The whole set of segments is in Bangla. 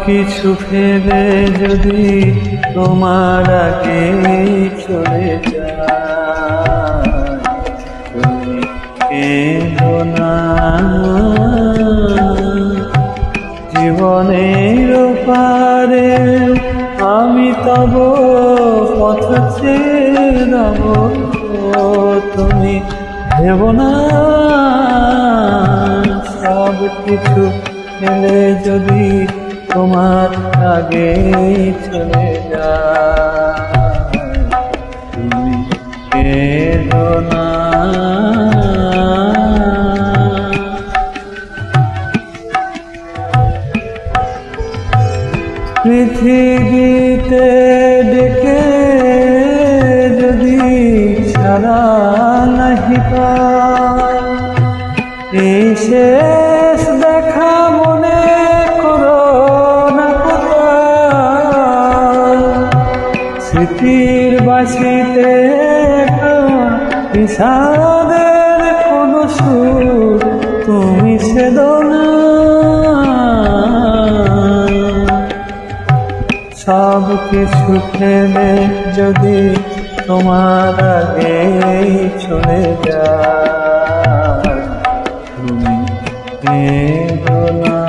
কিছু ফেলে যদি তোমার আগে চলে যায়, তুমি কেঁদো না। জীবনের পারে আমি তব পথ ছেড়ে যাব, তুমি ভেবো না। সব কিছু ফেলে যদি তোমার আগে চলে যায়, তুমি কেঁদো না। পৃথিবীতে ডেকে যদি সারা নাহি পাই, এই শেষ দেখা মনে করো না কোথায়। স্মৃতির বাঁশিতে বিষাদের কোনো সুর তুমি সেদো না। সব কিছু ফেলে যদি তোমার আগে চলে যায়, তুমি কেঁদো না।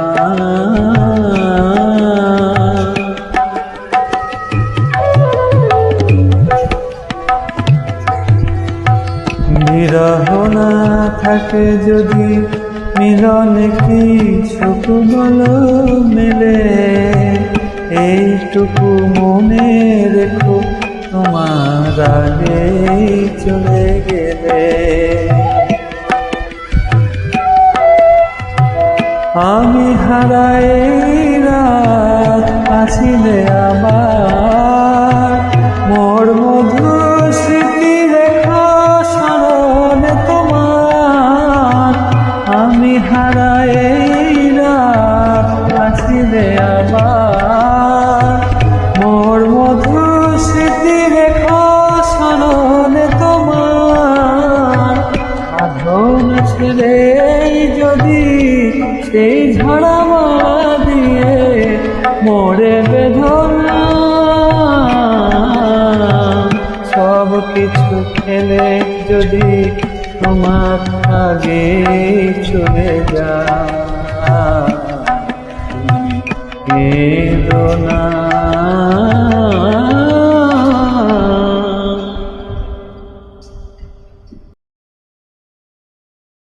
বিরহ না থাকে যদি মিলনে কি সুখ বলো মেলে, এইটুকু মনে রেখো তোমার আগে চলে গেলে। আমি হারাই রাত আসিলে আবার, মোর মধুর স্মৃতি রেখা স্মরণে তোমার। আমি হারাই রাত আসিলে আবার, মোর মধুর স্মৃতি রেখা স্মরণে তোমার। আধন ছেড়ে যদি সেই ঝড়া মারা দিয়ে মোরে বেদনা। সব কিছু ফেলে যদি তোমার আগে চলে যায়, তুমি কেঁদো না।